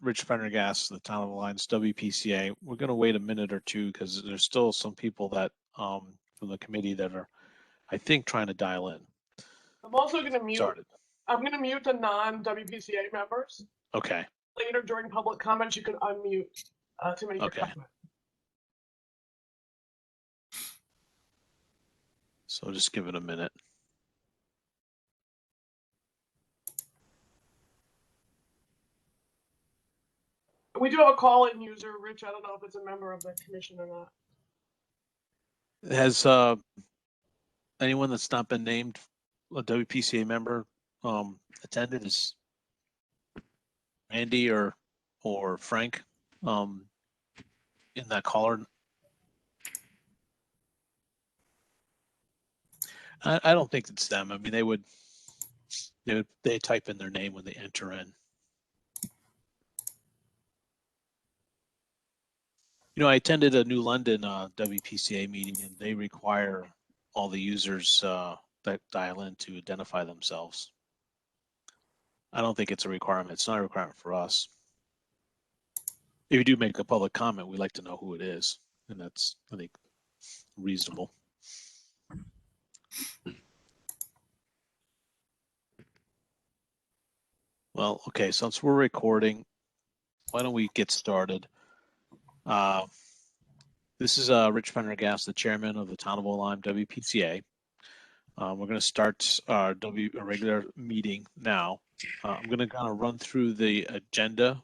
Rich Pendergast, the Town of Alliance, WPCA. We're going to wait a minute or two because there's still some people that from the committee that are, I think, trying to dial in. I'm also going to mute. Started. I'm going to mute the non-WPCA members. Okay. Later during public comments, you can unmute to make your Okay. comment. So just give it a minute. We do have a call-in user, Rich. I don't know if it's a member of the commission or not. Has anyone that's not been named a WPCA member attended? Is Andy or Frank in that caller? I don't think it's them. I mean, they type in their name when they enter in. You know, I attended a New London WPCA meeting, and they require all the users that dial in to identify themselves. I don't think it's a requirement. It's not a requirement for us. If you do make a public comment, we like to know who it is, and that's, I think, reasonable. Well, okay, since we're recording, why don't we get started? This is Rich Pendergast, the chairman of the Town of Lyme WPCA. We're going to start our regular meeting now. I'm going to kind of run through the agenda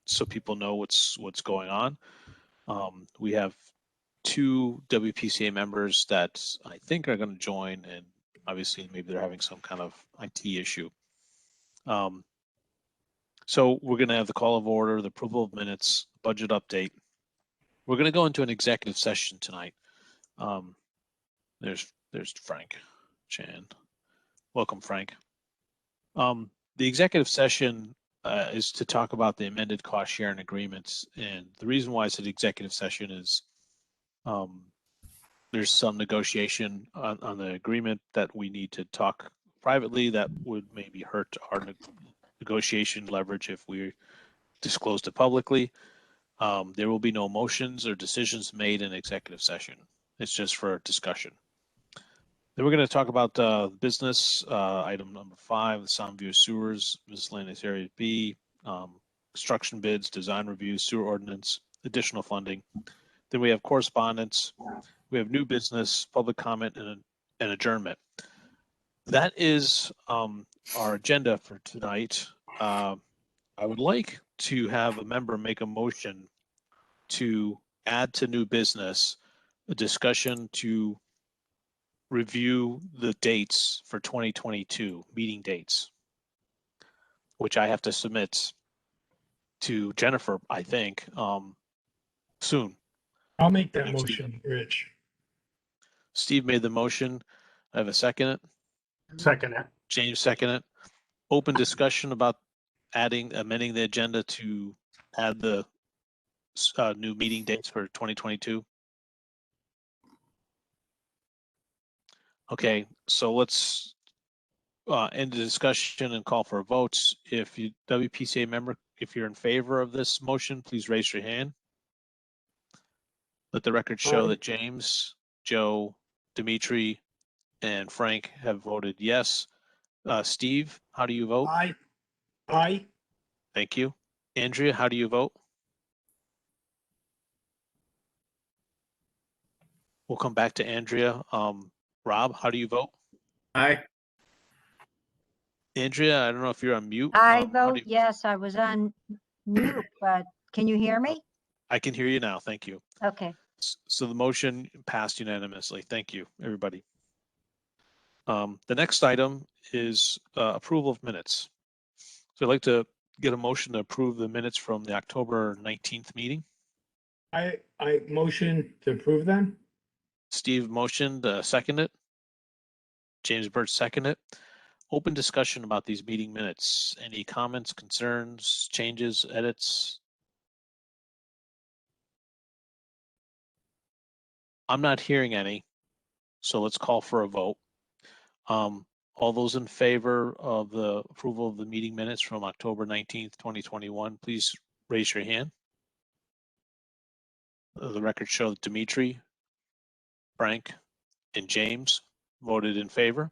so people know what's going on. We have 2 WPCA members that I think are going to join, and obviously maybe they're having some kind of IT issue. So we're going to have the call of order, the approval of minutes, budget update. We're going to go into an executive session tonight. There's Frank Chan. Welcome, Frank. The executive session is to talk about the amended cost sharing agreements. And the reason why it's an executive session is there's some negotiation on the agreement that we need to talk privately that would maybe hurt our negotiation leverage if we disclosed it publicly. There will be no motions or decisions made in executive session. It's just for discussion. Then we're going to talk about business, item number 5, the Soundview Sewers, miscellaneous area B, construction bids, design review, sewer ordinance, additional funding. Then we have correspondence. We have new business, public comment, and adjournment. That is our agenda for tonight. I would like to have a member make a motion to add to new business a discussion to review the dates for 2022 meeting dates, which I have to submit to Jennifer, I think, soon. I'll make that motion, Rich. Steve made the motion. I have a second. Second it. James seconded. Open discussion about amending the agenda to add the new meeting dates for 2022. Okay, so let's end the discussion and call for votes. If you WPCA member, if you're in favor of this motion, please raise your hand. Let the record show that James, Joe, Dimitri, and Frank have voted yes. Steve, how do you vote? Aye. Aye. Thank you. Andrea, how do you vote? We'll come back to Andrea. Rob, how do you vote? Aye. Andrea, I don't know if you're on mute. I vote yes. I was on mute, but can you hear me? I can hear you now. Thank you. Okay. So the motion passed unanimously. Thank you, everybody. The next item is approval of minutes. So I'd like to get a motion to approve the minutes from the October 19th meeting. I motion to approve them. Steve motioned, second it. James Burt second it. Open discussion about these meeting minutes. Any comments, concerns, changes, edits? I'm not hearing any, so let's call for a vote. All those in favor of the approval of the meeting minutes from October 19th, 2021, please raise your hand. The record shows Dimitri, Frank, and James voted in favor.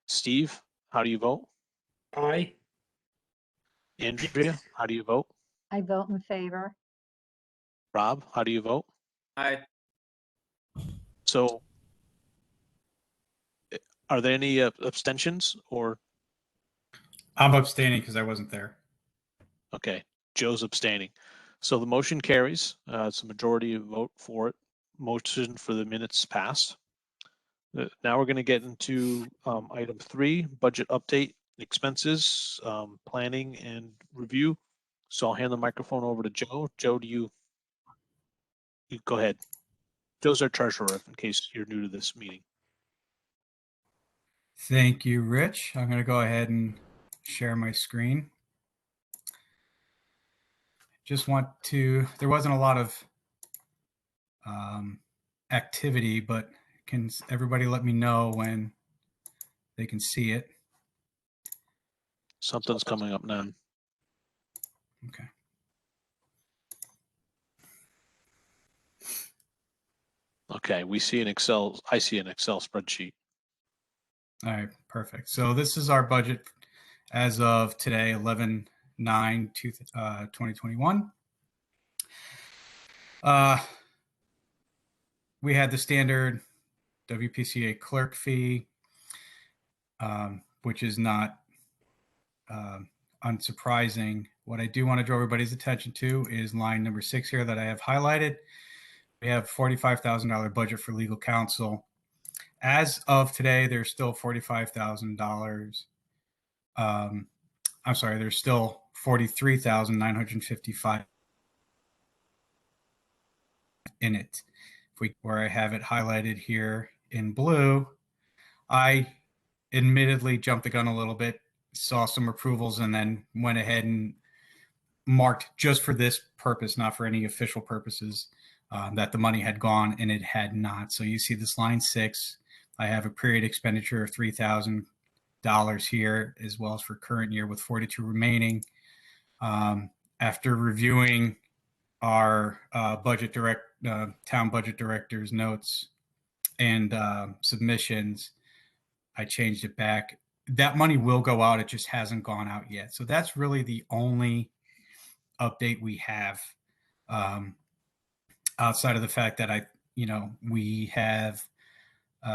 Steve, how do you vote? Aye. Andrea, how do you vote? I vote in favor. Rob, how do you vote? Aye. So are there any abstentions or? I'm abstaining because I wasn't there. Okay, Joe's abstaining. So the motion carries. It's a majority vote for it. Motion for the minutes passed. Now we're going to get into item 3, budget update, expenses, planning and review. So I'll hand the microphone over to Joe. Joe, you go ahead. Joe's our treasurer in case you're new to this meeting. Thank you, Rich. I'm going to go ahead and share my screen. Just want to, there wasn't a lot of activity, but can everybody let me know when they can see it? Something's coming up now. Okay. Okay, we see an Excel, I see an Excel spreadsheet. All right, perfect. So this is our budget as of today, 11/9/2021. We had the standard WPCA clerk fee, which is not unsurprising. What I do want to draw everybody's attention to is line number 6 here that I have highlighted. We have $45,000 budget for legal counsel. As of today, there's still $45,000. I'm sorry, there's still $43,955 in it. Where I have it highlighted here in blue, I admittedly jumped the gun a little bit, saw some approvals, and then went ahead and marked just for this purpose, not for any official purposes, that the money had gone, and it had not. So you see this line 6. I have a period expenditure of $3,000 here, as well as for current year with 42 remaining. After reviewing our town budget director's notes and submissions, I changed it back. That money will go out. It just hasn't gone out yet. So that's really the only update we have, outside of the fact that we have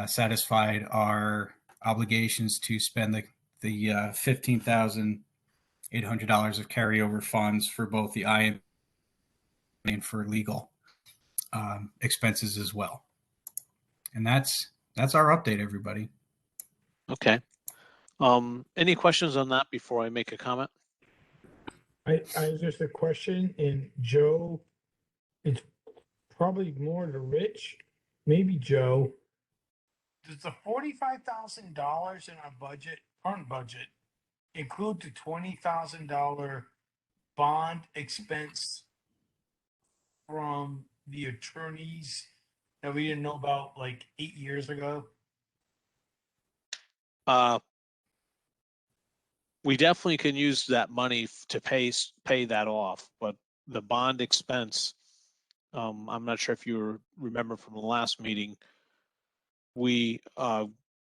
satisfied our obligations to spend the $15,800 of carryover funds for both the IM and for legal expenses as well. And that's our update, everybody. Okay. Any questions on that before I make a comment? I just a question, and Joe, it's probably more to Rich, maybe Joe. Does the $45,000 in our current budget, include the $20,000 bond expense from the attorneys that we didn't know about like 8 years ago? We definitely can use that money to pay that off, but the bond expense, I'm not sure if you remember from the last meeting, we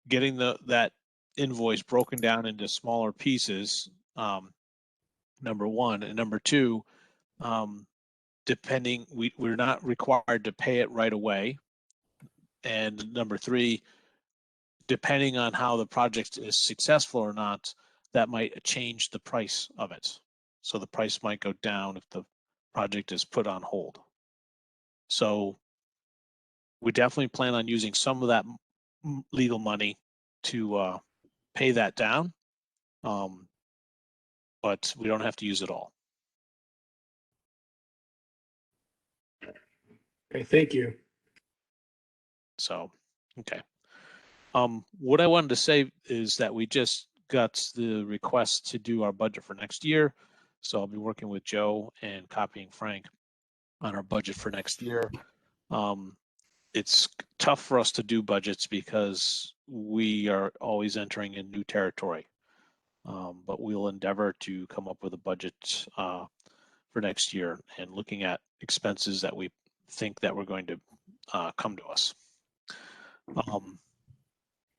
getting that invoice broken down into smaller pieces, number one, and number two, depending, we're not required to pay it right away, and number three, depending on how the project is successful or not, that might change the price of it. So the price might go down if the project is put on hold. So we definitely plan on using some of that legal money to pay that down, but we don't have to use it all. Okay, thank you. So, okay. What I wanted to say is that we just got the request to do our budget for next year. So I'll be working with Joe and copying Frank on our budget for next year. It's tough for us to do budgets because we are always entering in new territory. But we'll endeavor to come up with a budget for next year and looking at expenses that we think that we're going to come to us.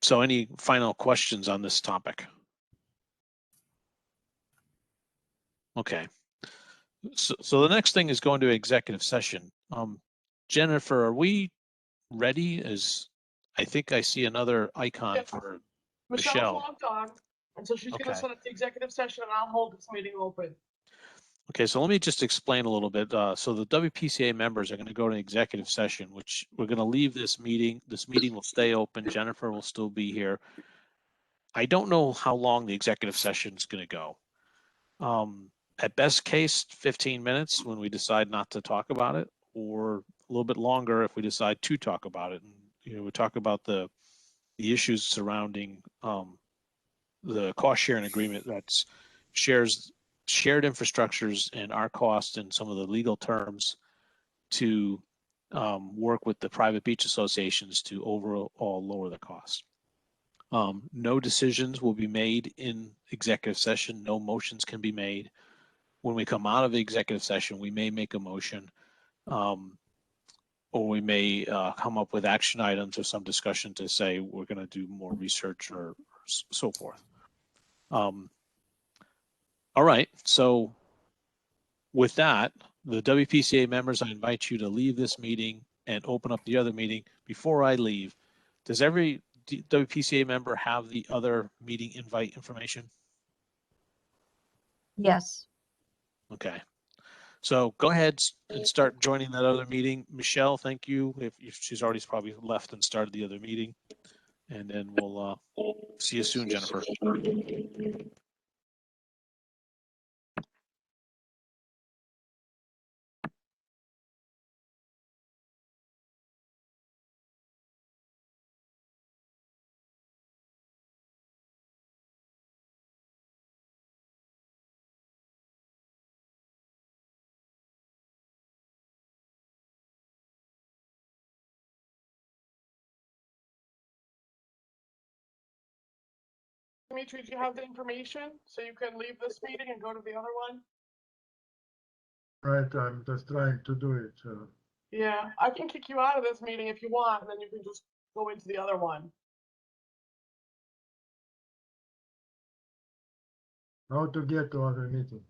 So any final questions on this topic? Okay. So the next thing is going to executive session. Jennifer, are we ready? I think I see another icon Yeah. for Michelle's Michelle. logged on, and so she's going Okay. to set up the executive session, and I'll hold this meeting open. Okay, so let me just explain a little bit. So the WPCA members are going to go to executive session, which we're going to leave this meeting. This meeting will stay open. Jennifer will still be here. I don't know how long the executive session is going to go. At best case, 15 minutes when we decide not to talk about it, or a little bit longer if we decide to talk about it. And we talk about the issues surrounding the cost sharing agreement that's shared infrastructures and our cost and some of the legal terms to work with the private beach associations to overall lower the cost. No decisions will be made in executive session. No motions can be made. When we come out of the executive session, we may make a motion, or we may come up with action items or some discussion to say we're going to do more research or so forth. All right, so with that, the WPCA members, I invite you to leave this meeting and open up the other meeting. Before I leave, does every WPCA member have the other meeting invite information? Yes. Okay. So go ahead and start joining that other meeting. Michelle, thank you. If she's already probably left and started the other meeting. And then we'll see you soon, Jennifer. Dimitri, do you have the information so you can leave this meeting and go to the other one? Right, I'm just trying to do it. Yeah, I can kick you out of this meeting if you want, and then you can just go into the other one. How to get to other meeting?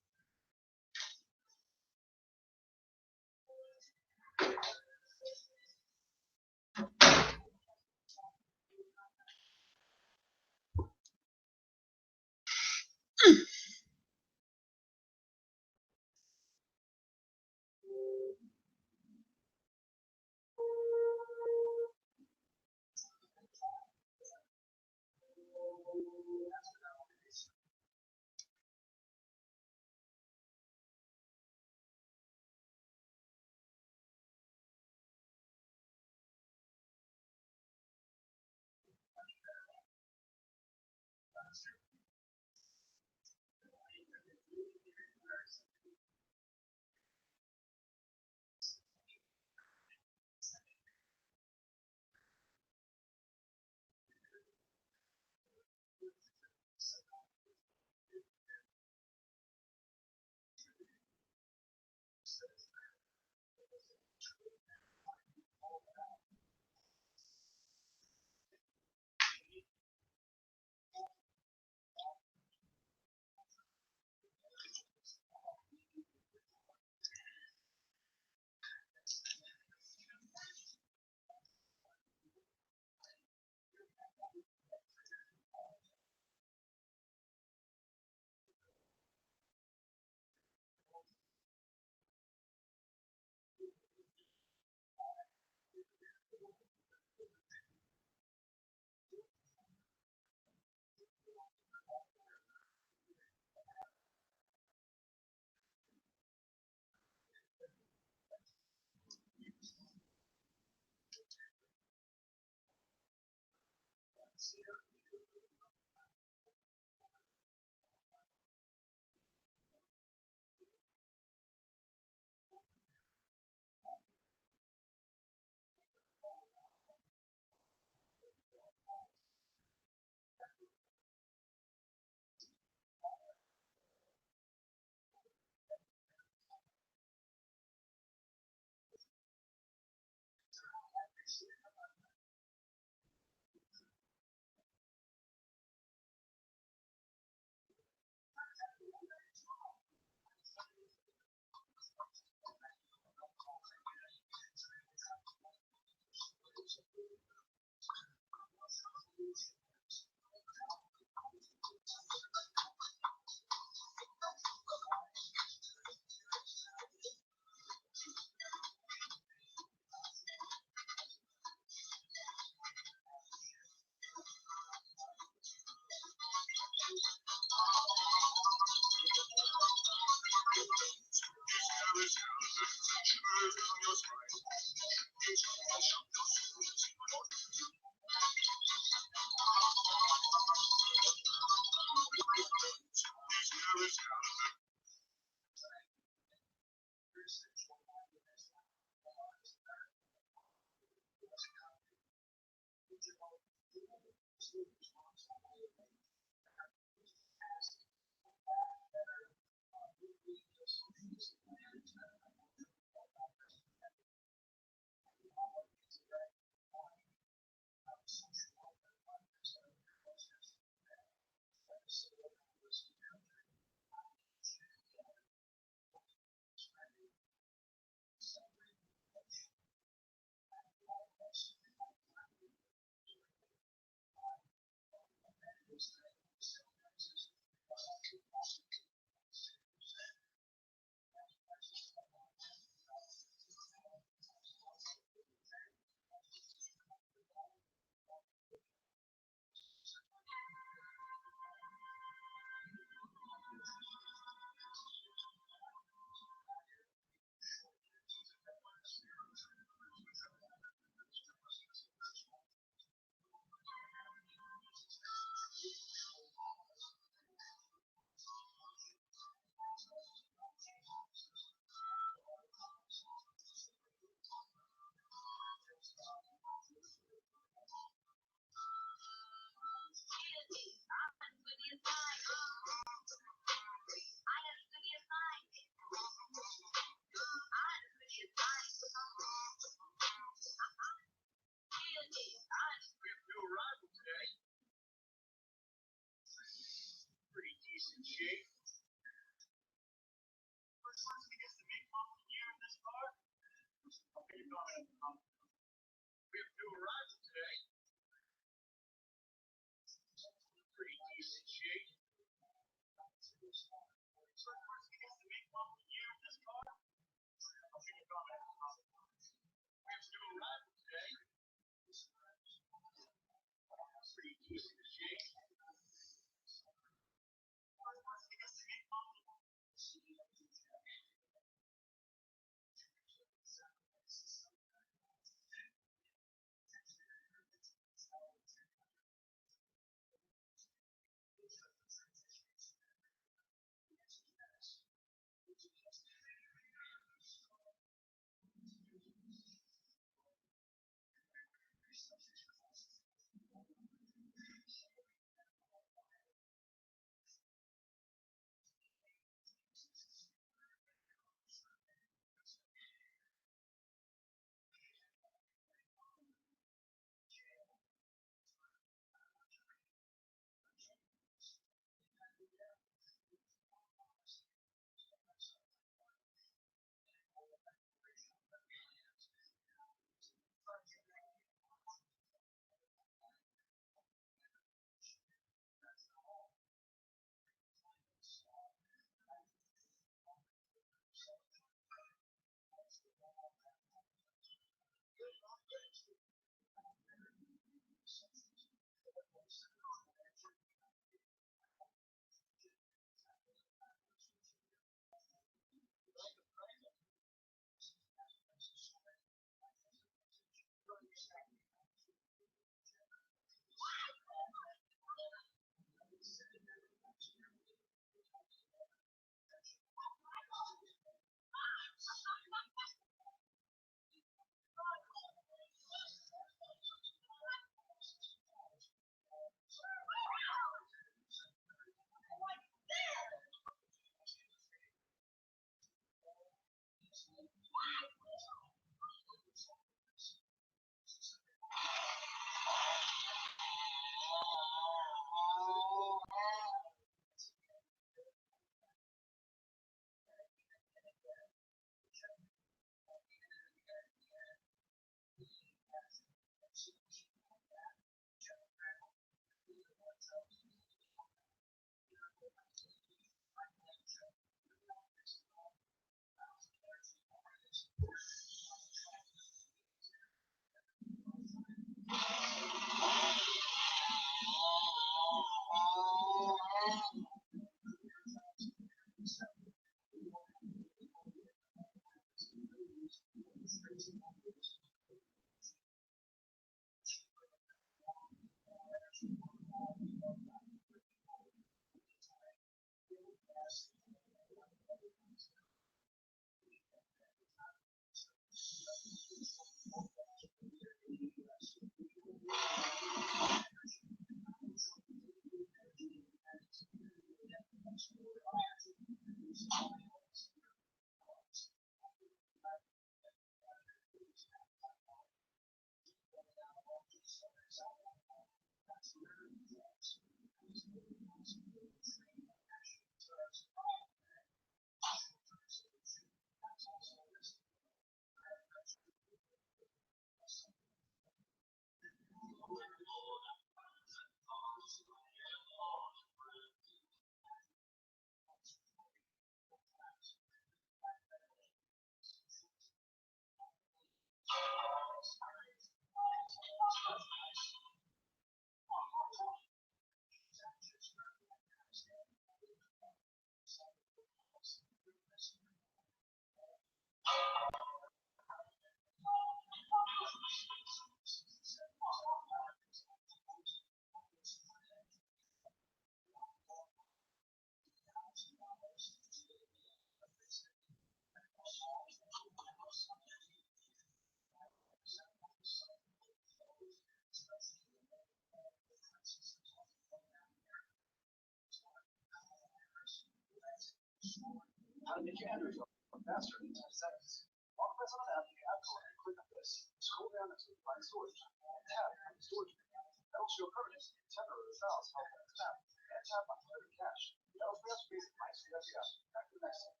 How to make your Android phone faster in 10 seconds. While press on an app, you can add code and click on this. Scroll down until you find storage. And tap on the storage menu. That'll show permanent and temporary files held on the tab. And tap on clear cache. That'll free up space in MySQL app. Back to the next step.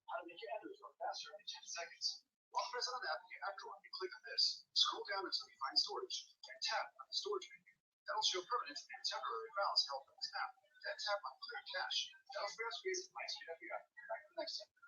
How to make your Android phone faster in 10 seconds. While press on an app, you can add code and click on this. Scroll down until you find storage. And tap on the storage menu. That'll show permanent and temporary files held on the tab. Then tap on clear cache. That'll free up space in MySQL app. Back to the next step.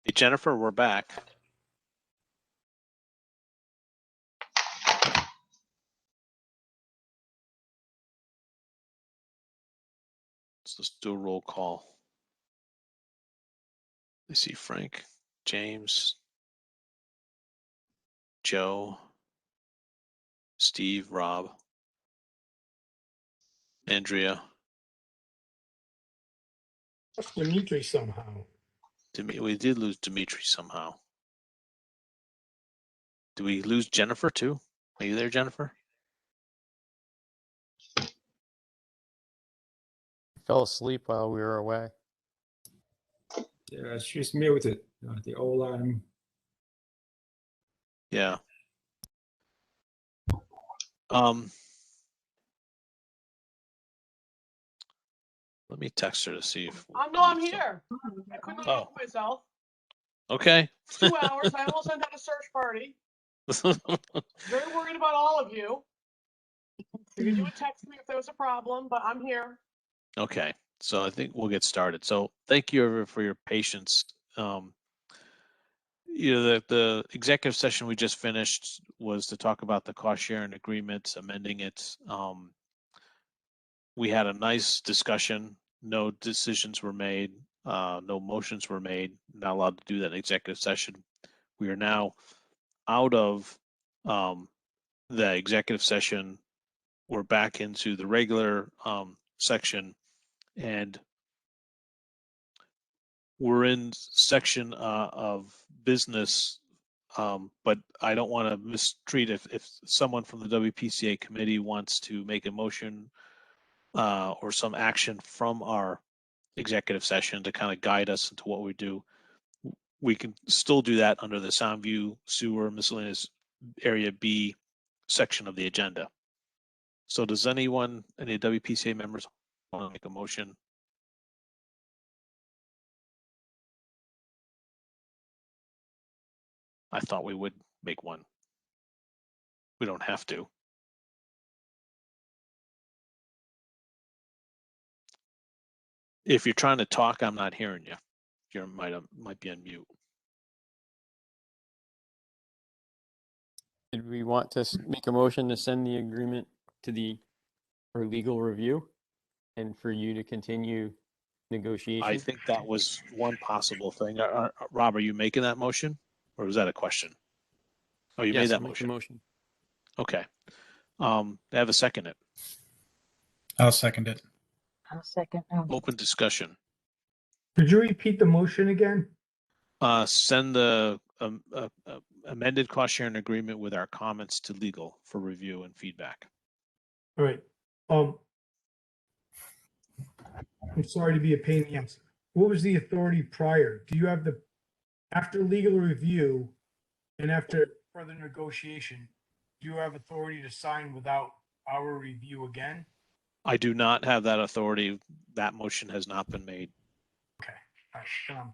Hey, Jennifer, we're back. Let's do a roll call. I see Frank, James, Joe, Steve, Rob, Andrea. That's Dimitri somehow. We did lose Dimitri somehow. Do we lose Jennifer too? Are you there, Jennifer? Fell asleep while we were away. Yeah, she's muted. The O-line. Yeah. Let me text her to see if. I'm here. I couldn't help myself. Okay. 2 hours. I almost sent out a search party. Very worried about all of you. Figured you would text me if there was a problem, but I'm here. Okay, so I think we'll get started. So thank you everyone for your patience. The executive session we just finished was to talk about the cost sharing agreement, amending it. We had a nice discussion. No decisions were made. No motions were made. Not allowed to do that in executive session. We are now out of the executive session. We're back into the regular section, and we're in section of business, but I don't want to mistreat if someone from the WPCA committee wants to make a motion or some action from our executive session to kind of guide us into what we do. We can still do that under the Soundview Sewer Miscellaneous Area B section of the agenda. So does any WPCA members want to make a motion? I thought we would make one. We don't have to. If you're trying to talk, I'm not hearing you. You might be on mute. Did we want to make a motion to send the agreement to for legal review and for you to continue negotiation? I think that was one possible thing. Rob, are you making that motion, or was that a question? Oh, you made that I'll make the motion. motion. Okay. I have a second it. I'll second it. I'll second. Open discussion. Could you repeat the motion again? Send the amended cost sharing agreement with our comments to legal for review and feedback. All right. I'm sorry to be a pain in the ass. What was the authority prior? Do you have after legal review and after further negotiation, do you have authority to sign without our review again? I do not have that authority. That motion has not been made. Okay. All right.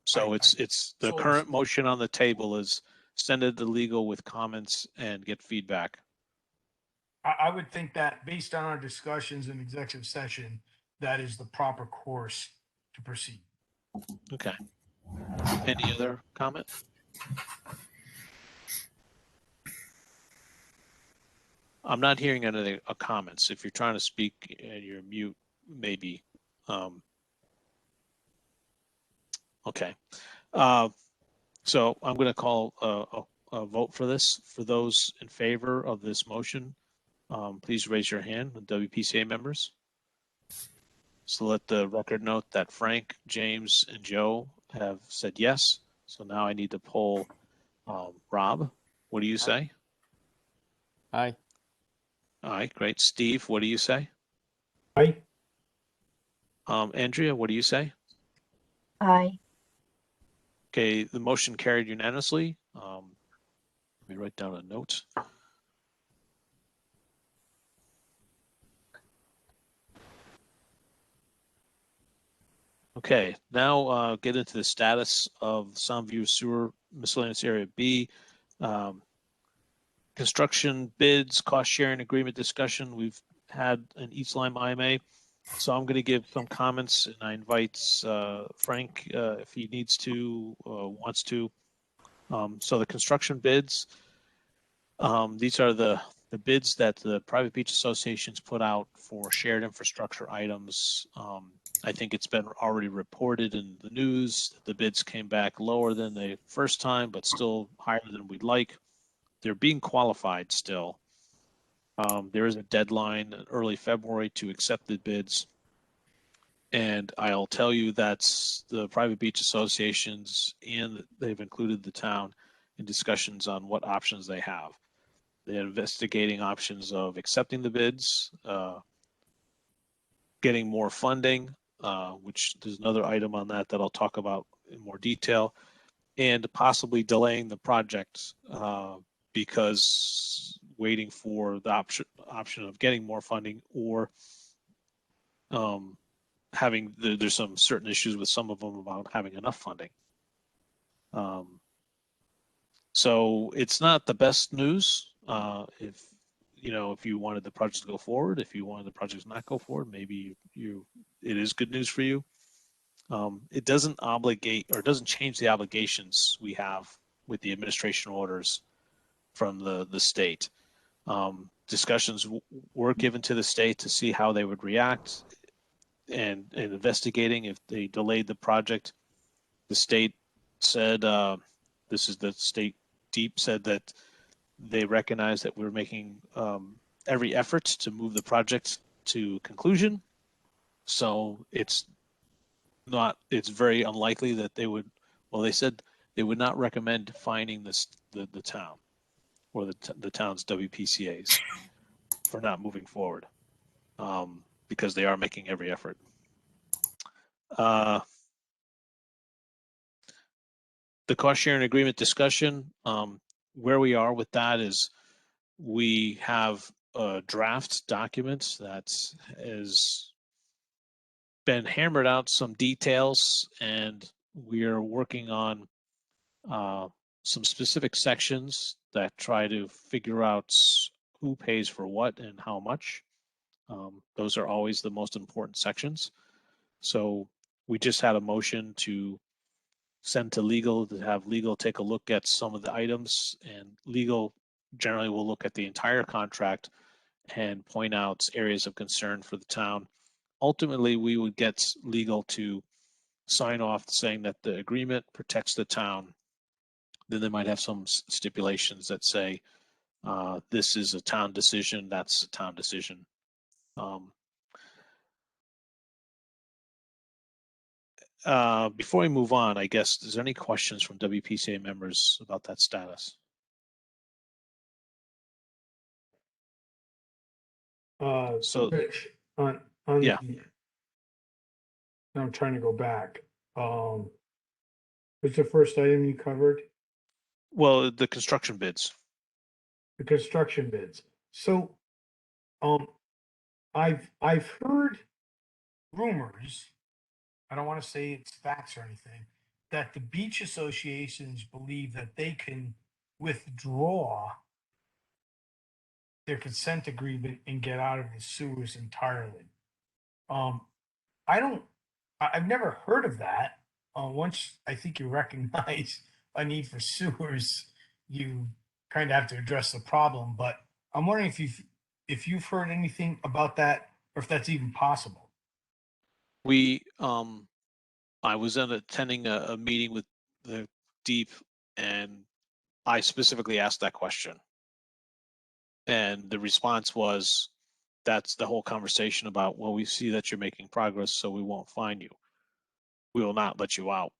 So it's the so current motion on the table is send it to legal with comments and get feedback. I would think that based on our discussions in executive session, that is the proper course to proceed. Okay. Any other comment? I'm not hearing any comments. If you're trying to speak and you're mute, maybe. Okay. So I'm going to call a vote for this. For those in favor of this motion, please raise your hand, the WPCA members. So let the record note that Frank, James, and Joe have said yes. So now I need to poll Rob. What do you say? Aye. All right, great. Steve, what do you say? Aye. Andrea, what do you say? Aye. Okay, the motion carried unanimously. Let me write down a note. Okay, now get into the status of Soundview Sewer Miscellaneous Area B. Construction bids, cost sharing agreement discussion. We've had an East Lyme IMA. So I'm going to give some comments, and I invite Frank if he needs to, wants to. So the construction bids, these are the bids that the private beach associations put out for shared infrastructure items. I think it's been already reported in the news that the bids came back lower than the first time, but still higher than we'd like. They're being qualified still. There is a deadline in early February to accept the bids. And I'll tell you that's the private beach associations, and they've included the town in discussions on what options they have. They're investigating options of accepting the bids, getting more funding, which there's another item on that I'll talk about in more detail, and possibly delaying the project because waiting for the option of getting more funding or there's some certain issues with some of them about having enough funding. So it's not the best news. If you wanted the project to go forward, if you wanted the project to not go forward, maybe it is good news for you. It doesn't obligate or doesn't change the obligations we have with the administration orders from the state. Discussions were given to the state to see how they would react and investigating if they delayed the project. The state said, this is the state deep said that they recognize that we're making every effort to move the project to conclusion. So it's very unlikely that they would, they said they would not recommend fining the town or the town's WPCAs for not moving forward because they are making every effort. The cost sharing agreement discussion, where we are with that is we have a draft document that has been hammered out some details, and we are working on some specific sections that try to figure out who pays for what and how much. Those are always the most important sections. So we just had a motion to send to legal to have legal take a look at some of the items, and legal generally will look at the entire contract and point out areas of concern for the town. Ultimately, we would get legal to sign off saying that the agreement protects the town. Then they might have some stipulations that say this is a town decision, that's a town decision. Before we move on, I guess, is there any questions from WPCA members about that status? So, Rich, on yeah. I'm trying to go back. What's the first item you covered? Well, the construction bids. The construction bids. So, I've heard rumors, I don't want to say it's facts or anything, that the beach associations believe that they can withdraw their consent agreement and get out of the sewers entirely. I've never heard of that. Once I think you recognize a need for sewers, you kind of have to address the problem. But I'm wondering if you've heard anything about that, or if that's even possible. I was attending a meeting with the Deep, and I specifically asked that question. And the response was, that's the whole conversation about, well, we see that you're making progress, so we won't fine you. We will not let you out.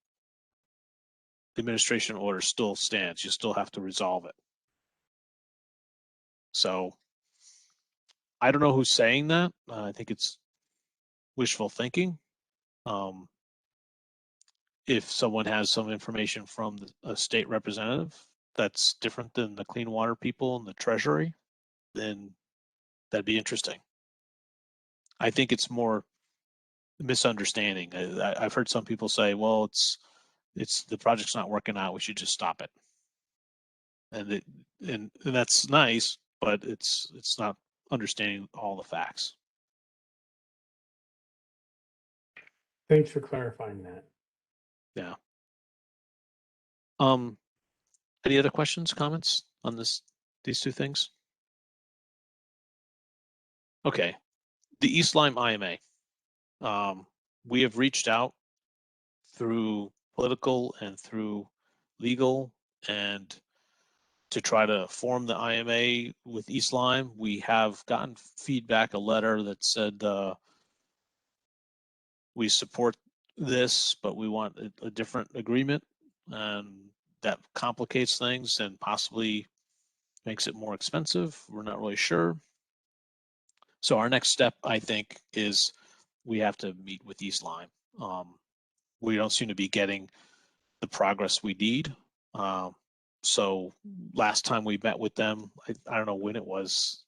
The administration order still stands. You still have to resolve it. So I don't know who's saying that. I think it's wishful thinking. If someone has some information from a state representative that's different than the clean water people and the treasury, then that'd be interesting. I think it's more misunderstanding. I've heard some people say, well, it's the project's not working out, we should just stop it. And that's nice, but it's not understanding all the facts. Thanks for clarifying that. Yeah. Any other questions, comments on these two things? Okay. The East Lyme IMA. We have reached out through political and through legal and to try to form the IMA with East Lyme. We have gotten feedback, a letter that said we support this, but we want a different agreement, and that complicates things and possibly makes it more expensive. We're not really sure. So our next step, I think, is we have to meet with East Lyme. We don't seem to be getting the progress we need. So last time we met with them, I don't know when it was,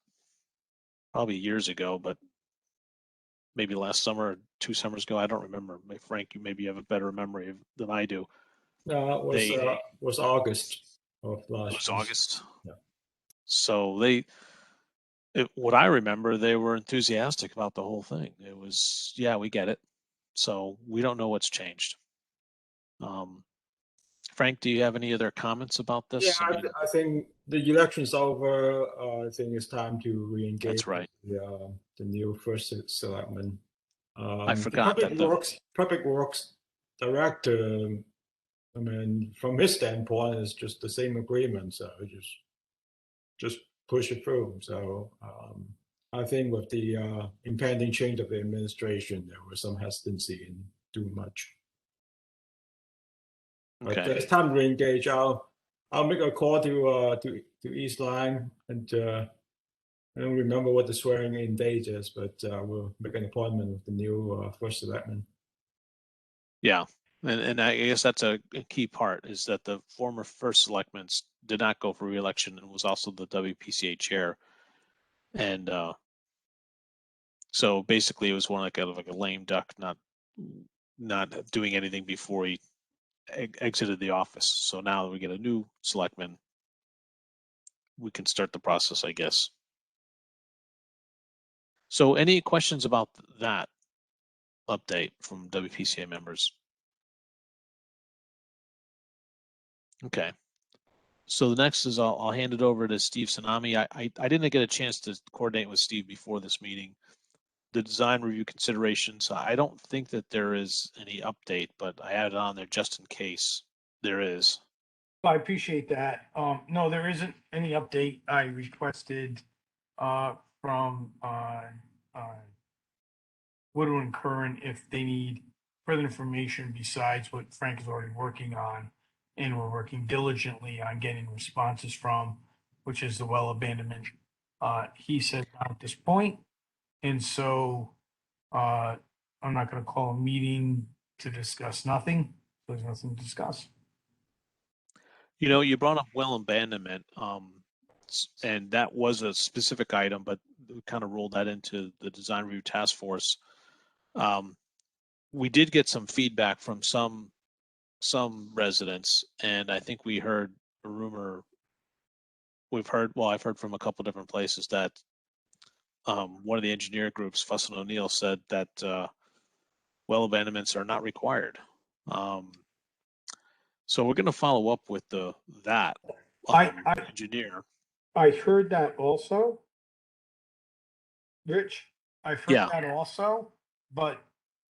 probably years ago, but maybe last summer or 2 summers ago. I don't remember. Frank, you maybe have a better memory than I do. It was August of last It was year. August. Yeah. So what I remember, they were enthusiastic about the whole thing. It was, yeah, we get it. So we don't know what's changed. Frank, do you have any other comments about this? Yeah, I think the election's over. I think it's time to re-engage. That's right. The new first selectman. I forgot the public works director. I mean, from his standpoint, it's just the same agreement. So just push it through. So I think with the impending change of the administration, there was some hesitancy in doing much. But Okay. it's time to engage. I'll make a call to East Lyme and I don't remember what the swearing in date is, but we'll make an appointment with the new first selectman. Yeah, and I guess that's a key part, is that the former first selectman did not go for re-election and was also the WPCA chair, and so basically it was one like a lame duck, not doing anything before he exited the office. So now that we get a new selectman, we can start the process, I guess. So any questions about that update from WPCA members? Okay. So the next is I'll hand it over to Steve Tsunami. I didn't get a chance to coordinate with Steve before this meeting. The design review considerations, I don't think that there is any update, but I added on there just in case there is. I appreciate that. No, there isn't any update. I requested from Woodward and Curran if they need further information besides what Frank is already working on, and we're working diligently on getting responses from, which is the well abandonment. He said not at this point, and so I'm not going to call a meeting to discuss nothing. There's nothing to discuss. You know, you brought up well abandonment, and that was a specific item, but we kind of rolled that into the design review task force. We did get some feedback from some residents, and I think we heard a rumor. I've heard from a couple different places that one of the engineer groups, Fuss and O'Neill, said that well abandonments are not required. So we're going to follow up with that engineer. I heard that also. Rich, I've heard Yeah. that also, but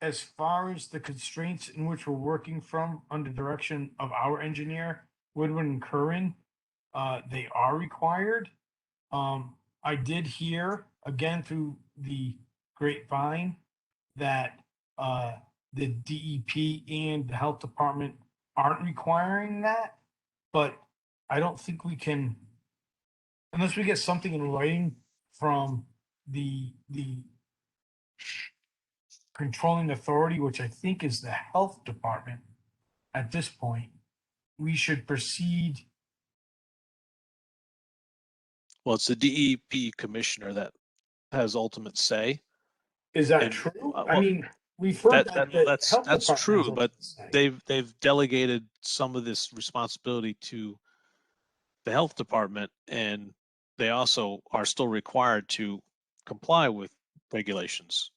as far as the constraints in which we're working from under direction of our engineer, Woodward and Curran, they are required. I did hear again through the grapevine that the DEP and the health department aren't requiring that, but I don't think we can, unless we get something in writing from the controlling authority, which I think is the health department at this point, we should proceed. Well, it's the DEP commissioner that has ultimate say. Is that And, true? well, I mean, we've heard that that's health true, departments but say. they've delegated some of this responsibility to the health department, and they also are still required to comply with regulations.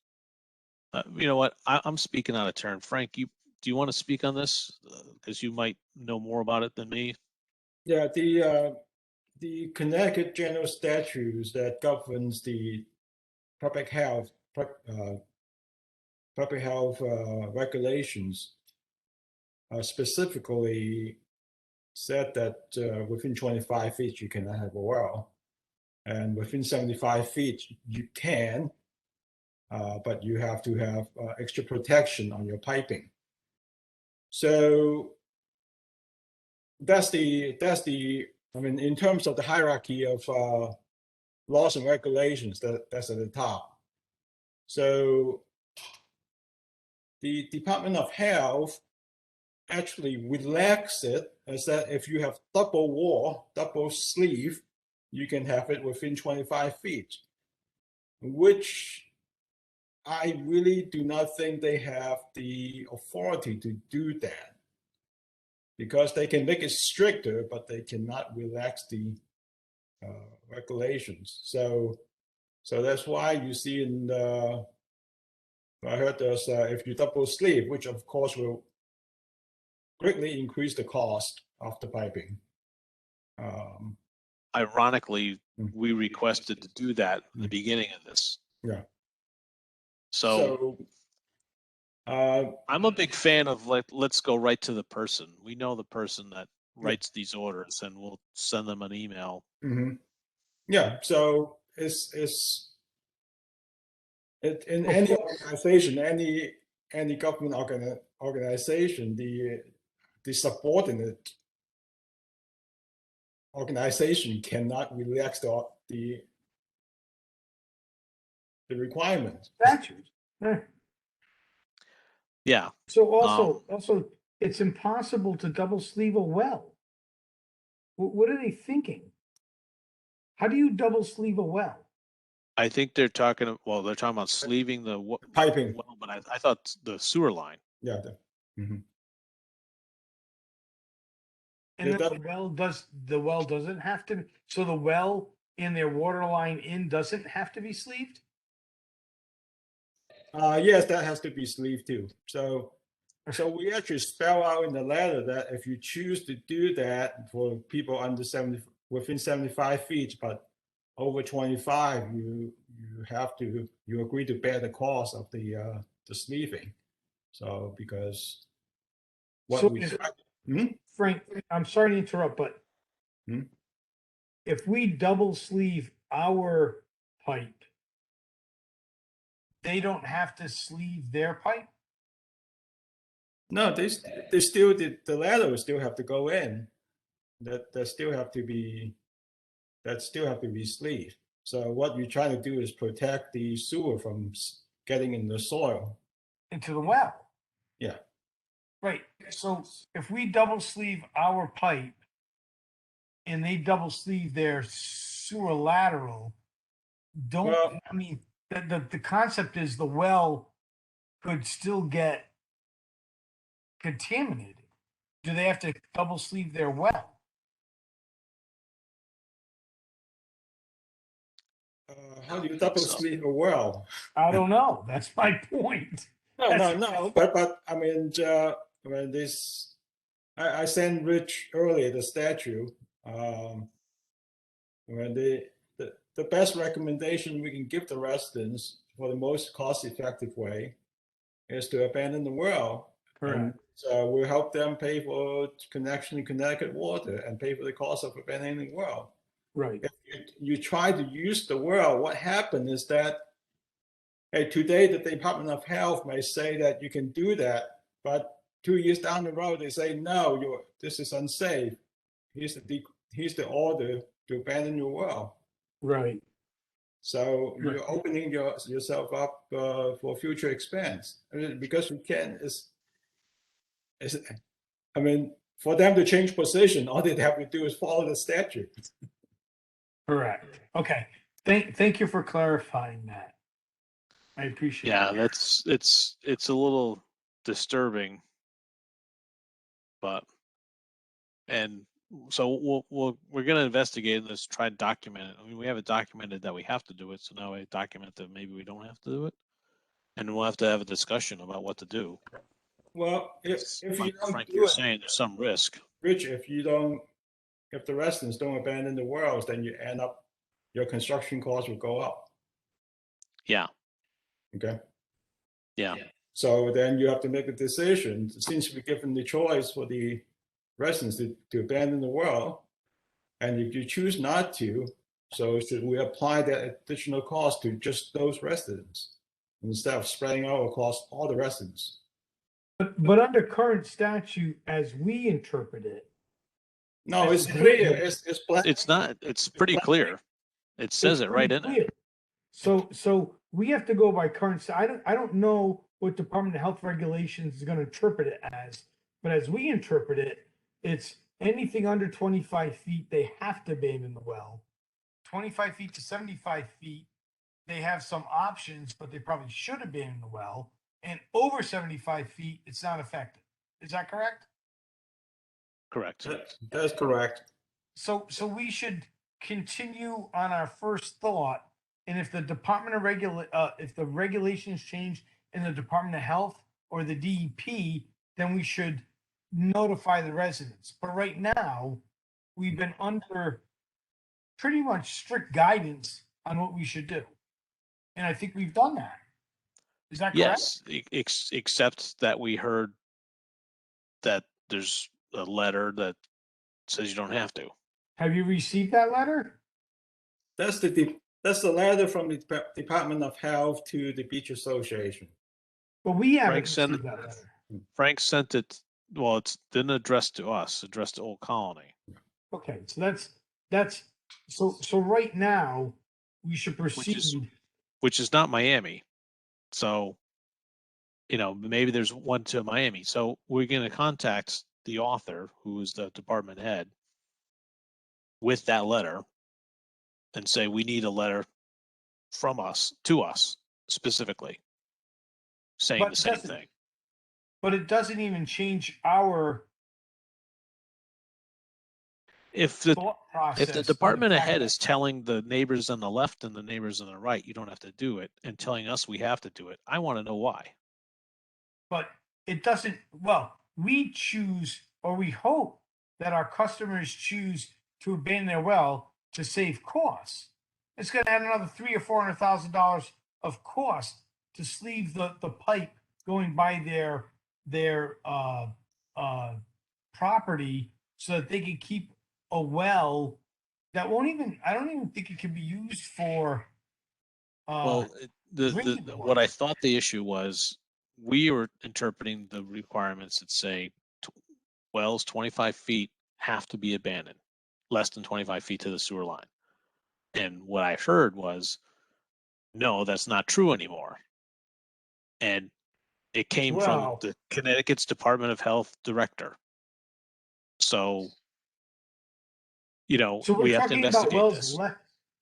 You know what? I'm speaking out of turn. Frank, do you want to speak on this? Because you might know more about it than me. Yeah, the Connecticut General Statutes that governs the public health regulations specifically said that within 25 feet you cannot have a well, and within 75 feet you can, but you have to have extra protection on your piping. So that's the I mean, in terms of the hierarchy of laws and regulations, that's at the top. So the Department of Health actually relax it as that if you have double wall, double sleeve, you can have it within 25 feet, which I really do not think they have the authority to do that, because they can make it stricter, but they cannot relax the regulations. So that's why you see in the, I heard there's if you double sleeve, which of course will greatly increase the cost of the piping. Ironically, we requested to do that in the beginning of this. Yeah. So I'm a big fan of let's go right to the person. We know the person that writes these orders, and we'll send them an email. Mm-hmm. Yeah. So it's in any organization, any government organization, the subordinate organization cannot relax the requirements. Statute. Yeah. So also, it's impossible to double sleeve a well. What are they thinking? How do you double sleeve a well? I think they're talking about sleeving the piping. Well, but I thought the sewer line. Yeah. And then the well doesn't have to. So the well in their water line doesn't have to be sleeved. Yes, that has to be sleeved too. So we actually spell out in the letter that if you choose to do that for people under within 75 feet, but over 25, you agree to bear the cost of the sleeving. So because Frank, I'm sorry to interrupt, but if we double sleeve our pipe, they don't have to sleeve their pipe? No, they still the ladder will still have to go in. That still have to be sleeved. So what you're trying to do is protect the sewer from getting in the soil. Into the well. Yeah. Right. So if we double sleeve our pipe and they double sleeve their sewer lateral, the concept is the well could still get contaminated. Do they have to double sleeve their well? How do you double sleeve a well? I don't know. That's my point. No. But I mean, this, I sent Rich earlier the statute. When the best recommendation we can give the residents for the most cost-effective way is to abandon the well. Correct. So we'll help them pay for connection to Connecticut water and pay for the cost of abandoning the well. Right. If you try to use the well, what happened is that, hey, today the Department of Health may say that you can do that, but 2 years down the road they say no, this is unsafe. Here's the order to abandon your well. Right. So you're opening yourself up for future expense. I mean, because you can I mean, for them to change position, all they have to do is follow the statute. Correct. Okay. Thank you for clarifying that. I appreciate Yeah, it. it's a little disturbing, but and so we're going to investigate this, try and document it. I mean, we have it documented that we have to do it, so now I document that maybe we don't have to do it, and we'll have to have a discussion about what to do. Well, if you Like don't Frank, do you're it, saying there's some risk. Rich, if the residents don't abandon the wells, then you end up, your construction costs will go up. Yeah, Okay. yeah, So then you have to make a decision. It seems to be given the choice for the residents to abandon the well. And if you choose not to, so should we apply that additional cost to just those residents instead of spreading out across all the residents? But under current statute, as we interpret it, No, it's It's clear. written. It's black. it's not. It's pretty clear. It says it's it right pretty in clear. it. So we have to go by current, I don't know what Department of Health regulations is gonna interpret it as, but as we interpret it, it's anything under 25 feet, they have to abandon the well. 25 feet to 75 feet, they have some options, but they probably should abandon the well. And over 75 feet, it's not effective. Is that correct? Correct. That's correct. So we should continue on our first thought. And if the Department of if the regulations change in the Department of Health or the DEP, then we should notify the residents. But right now, we've been under pretty much strict guidance on what we should do. And I think we've done that. Is that correct? Yes, except that we heard that there's a letter that says you don't have to. Have you received that letter? That's the letter from the Department of Health to the Beach Association. Well, we haven't Frank sent received that letter. Frank sent it. Well, it's didn't address to us, addressed to Old Colony. Okay, so that's so right now we should proceed. Which is not Miami. So, maybe there's one to Miami. So we're going to contact the author, who is the department head, with that letter and say, we need a letter from us to us specifically saying But the same doesn't- thing. But it doesn't even change our If the thought process. If the on department fact ahead that- is telling the neighbors on the left and the neighbors on the right, you don't have to do it, and telling us we have to do it, I want to know why. But it doesn't, well, we choose, or we hope that our customers choose to abandon their well to save costs. It's gonna add another $300,000 or $400,000 of cost to sleeve the pipe going by their property so that they can keep a well that won't even, I don't even think it can be used for Well, drinking what water. I thought the issue was, we were interpreting the requirements that say wells 25 feet have to be abandoned, less than 25 feet to the sewer line. And what I heard was, no, that's not true anymore. And it came Well- from the Connecticut's Department of Health director. So, So we we're have to talking about investigate wells this.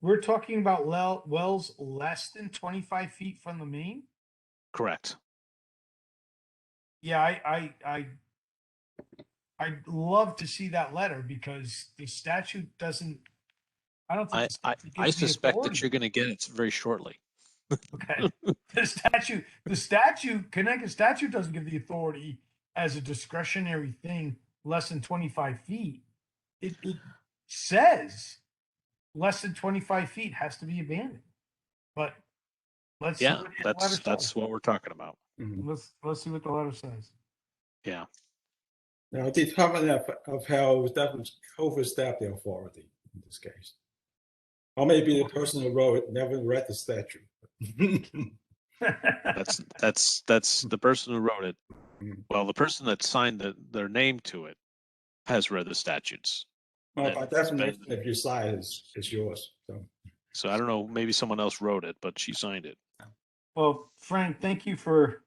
we're talking about wells less than 25 feet from the main. Correct. Yeah, I'd love to see that letter because the statute doesn't. I don't think the statute I gives the suspect that authority. you're going to get it very shortly. Okay, the statute, Connecticut statute doesn't give the authority as a discretionary thing less than 25 feet. It says less than 25 feet has to be abandoned. But let's see Yeah, what the letter that's says. what we're talking about. Let's see what the letter says. Yeah. Now, the Department of Health definitely overstepped their authority in this case. Or maybe the person who wrote it never read the statute. That's the person who wrote it. Mhm. Well, the person that signed their name to it has read the statutes. Well, by definition, if you sign it, it's yours. So I don't know, maybe someone else wrote it, but she signed it. Well, Frank, thank you for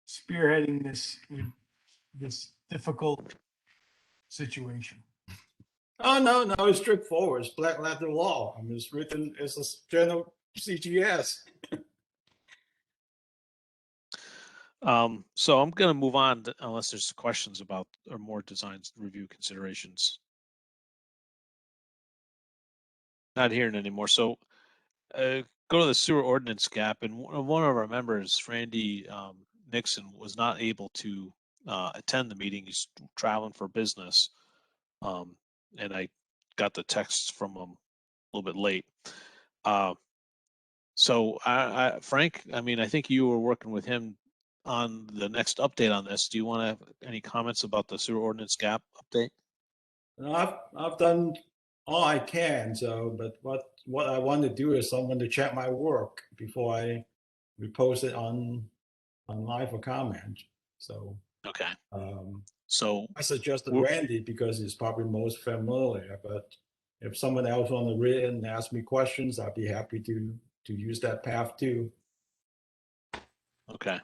spearheading this difficult situation. Oh, no, it's straightforward. It's black letter law. I mean, it's written as a general CGS. So I'm going to move on unless there's questions about or more design review considerations. Not hearing anymore. So go to the sewer ordinance gap, and one of our members, Randy Nixon, was not able to attend the meeting. He's traveling for business, and I got the texts from him a little bit late. So Frank, I mean, I think you were working with him on the next update on this. Do you want to have any comments about the sewer ordinance gap update? No, I've done all I can. So, but what I want to do is someone to check my work before I repost it online for comment. So, Okay. um, So I suggested we're- Randy because he's probably most familiar. But if someone else on the written ask me questions, I'd be happy to use that path too. okay.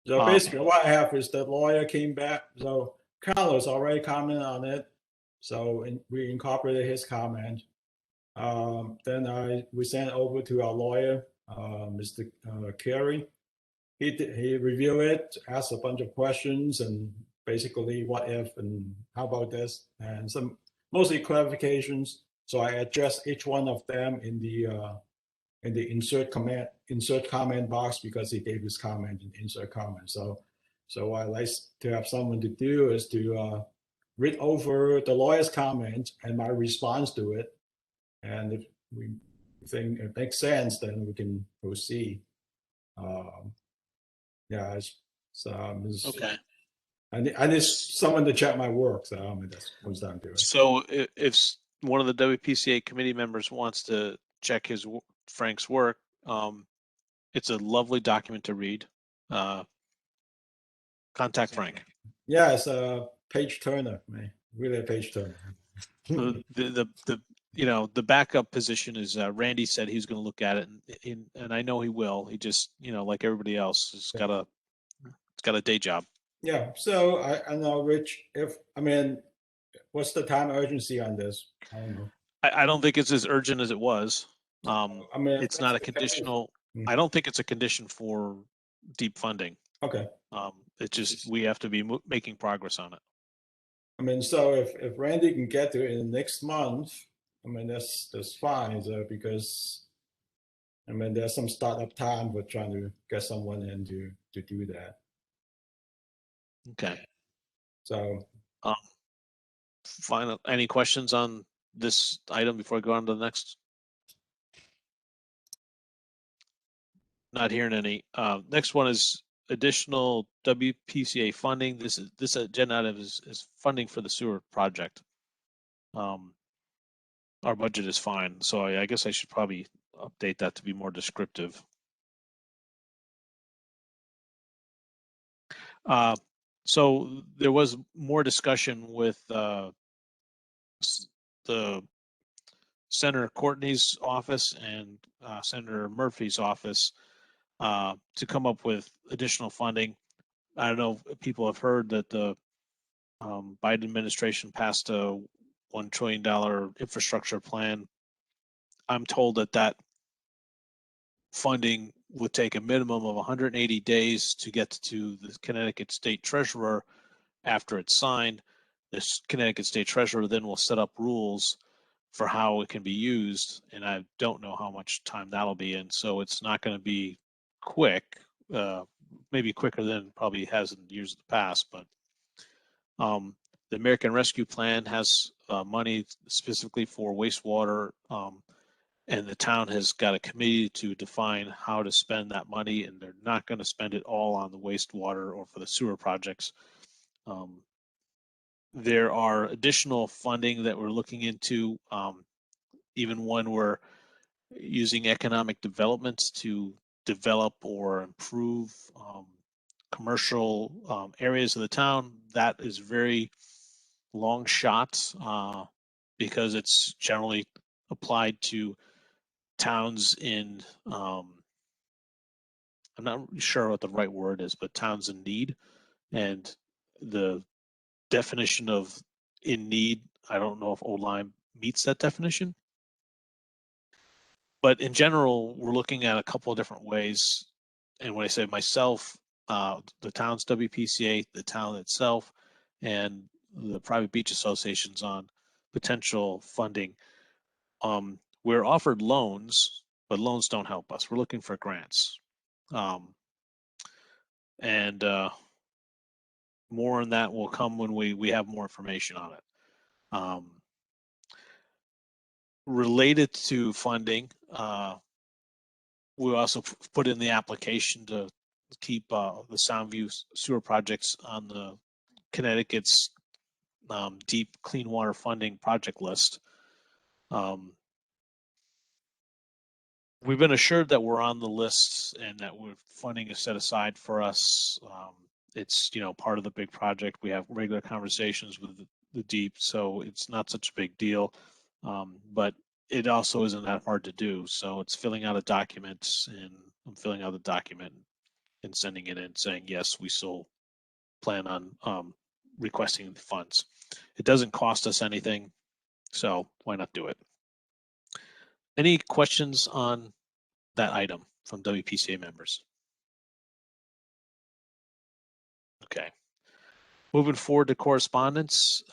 So basically, what happened is the lawyer came back. So Carlos already commented on it. So we incorporated his comment. Then we sent over to our lawyer, Mr. Carey. He reviewed it, asked a bunch of questions, and basically what if and how about this, and some mostly clarifications. So I addressed each one of them in the insert comment box because he gave his comment in insert comment. So what I like to have someone to do is to read over the lawyer's comment and my response to it. And if we think it makes sense, then we can proceed. Yeah, Okay. I need someone to check my work. So that's what I'm doing. So if one of the WPCA committee members wants to check Frank's work, it's a lovely document to read. Contact Frank. Yeah, it's a page turner, man. Really a page turner. The backup position is Randy said he's going to look at it, and I know he will. He just like everybody else, has got a day job. Yeah. So I know, Rich. What's the time urgency on this? I don't know. I don't think it's as urgent as it was. It's not a that's conditional. Mm. I don't think it's a condition for deep funding. Okay. It's just we have to be making progress on it. So if Randy can get to it in next month, that's fine. So because there's some startup time for trying to get someone in to do that. Okay. So final. Any questions on this item before I go on to the next? Not hearing any. Next one is additional WPCA funding. This agenda item is funding for the sewer project. Our budget is fine, so I guess I should probably update that to be more descriptive. So there was more discussion with the Senator Courtney's office and Senator Murphy's office to come up with additional funding. I don't know if people have heard that the Biden administration passed a $1 trillion infrastructure plan. I'm told that funding would take a minimum of 180 days to get to the Connecticut State Treasurer after it's signed. This Connecticut State Treasurer then will set up rules for how it can be used, and I don't know how much time that'll be in, so it's not going to be quick, maybe quicker than probably has in years of the past, but the American Rescue Plan has money specifically for wastewater, and the town has got a committee to define how to spend that money, and they're not going to spend it all on the wastewater or for the sewer projects. There are additional funding that we're looking into, even when we're using economic developments to develop or improve commercial areas of the town. That is very long shots because it's generally applied to towns in, I'm not sure what the right word is, but towns in need. And the definition of in need, I don't know if Old Lyme meets that definition. But in general, we're looking at a couple of different ways. And when I say myself, the town's WPCA, the town itself, and the private beach associations on potential funding. We're offered loans, but loans don't help us. We're looking for grants. And more on that will come when we have more information on it. Related to funding, we also put in the application to keep the Soundview sewer projects on the Connecticut's deep clean water funding project list. We've been assured that we're on the list and that funding is set aside for us. It's, part of the big project. We have regular conversations with the deep, so it's not such a big deal. But it also isn't that hard to do. So it's filling out a document, and I'm filling out the document and sending it in saying, yes, we still plan on requesting the funds. It doesn't cost us anything, so why not do it? Any questions on that item from WPCA members? Okay. Moving forward to correspondence.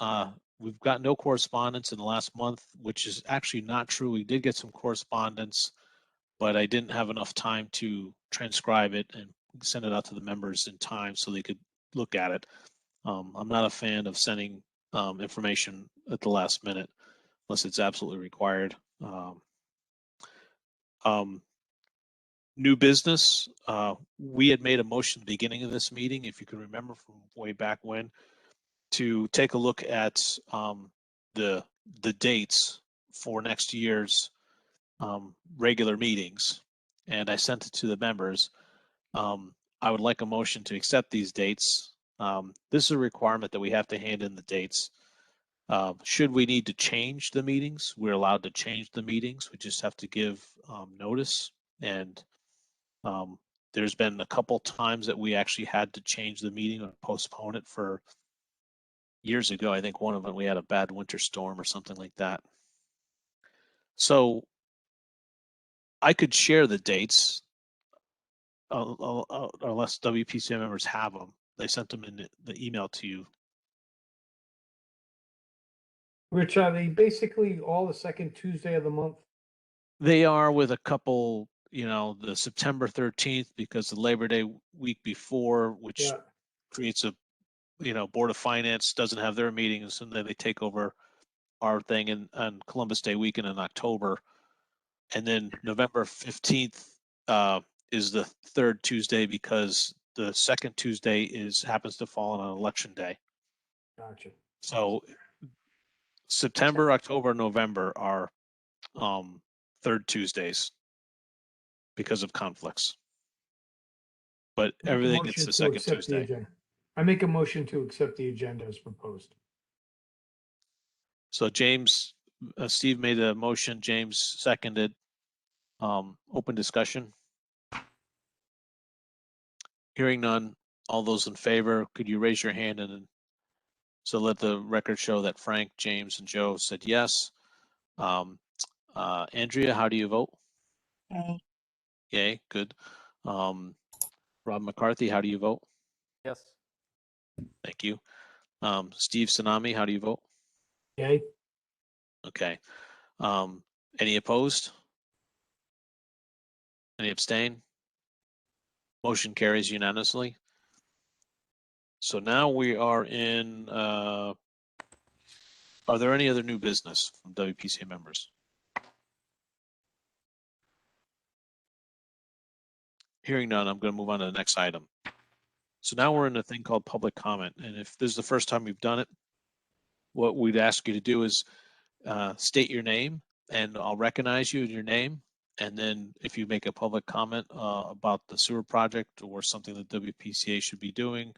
We've got no correspondence in the last month, which is actually not true. We did get some correspondence, but I didn't have enough time to transcribe it and send it out to the members in time so they could look at it. I'm not a fan of sending information at the last minute unless it's absolutely required. New business. We had made a motion at the beginning of this meeting, if you can remember from way back when, to take a look at the dates for next year's regular meetings, and I sent it to the members. I would like a motion to accept these dates. This is a requirement that we have to hand in the dates. Should we need to change the meetings, we're allowed to change the meetings. We just have to give notice. And there's been a couple times that we actually had to change the meeting or postpone it for years ago. I think one of them we had a bad winter storm or something like that. So I could share the dates unless WPCA members have them. They sent them in the email to you. Rich, are they basically all the second Tuesday of the month? They are, with a couple, the September 13th, because the Labor Day week before, which Yeah. creates a, Board of Finance doesn't have their meetings, and then they take over our thing on Columbus Day weekend in October. And then November 15th is the third Tuesday, because the second Tuesday happens to fall on an election day. Gotcha. So September, October, November are third Tuesdays because of conflicts. But Make a everything motion gets the to second accept the Tuesday. agenda. I make a motion to accept the agenda as proposed. So James, Steve made a motion, James seconded. Open discussion. Hearing none, all those in favor, could you raise your hand and so let the record show that Frank, James, and Joe said yes. Andrea, how do you vote? Okay. Yay, good. Rob McCarthy, how do you vote? Yes. Thank you. Steve Tsunami, how do you vote? Okay. Okay. Any opposed? Any abstain? Motion carries unanimously. So now we are in, are there any other new business from WPCA members? Hearing none, I'm going to move on to the next item. So now we're in a thing called public comment. And if this is the first time you've done it, what we'd ask you to do is state your name, and I'll recognize you in your name. And then if you make a public comment about the sewer project or something that WPCA should be doing,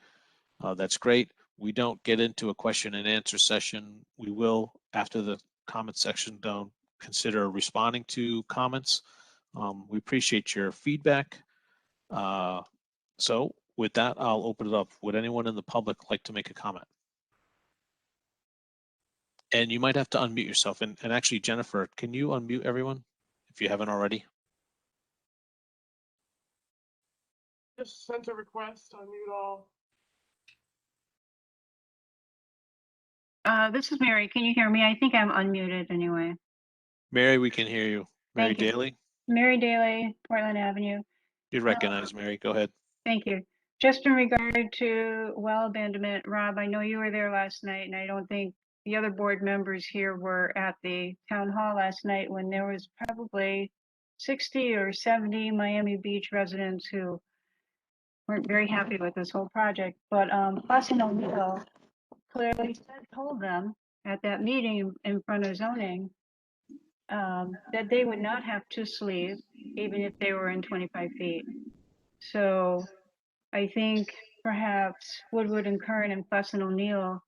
that's great. We don't get into a question and answer session. We will, after the comment section, consider responding to comments. We appreciate your feedback. So with that, I'll open it up. Would anyone in the public like to make a comment? And you might have to unmute yourself. And actually, Jennifer, can you unmute everyone if you haven't already? Just sent a request, unmute all. This is Mary. Can you hear me? I think I'm unmuted anyway. Mary, we can hear you. Mary Thank you. Daly, Mary Daly, Portland Avenue. you'd recognize Mary. Go ahead. Thank you. Just in regard to well abandonment, Rob, I know you were there last night, and I don't think the other board members here were at the town hall last night when there was probably 60 or 70 Miami Beach residents who weren't very happy with this whole project. But Fuss O'Neill clearly told them at that meeting in front of zoning that they would not have to sleeve even if they were in 25 feet. So I think perhaps Woodward and Kern and Fuss and O'Neill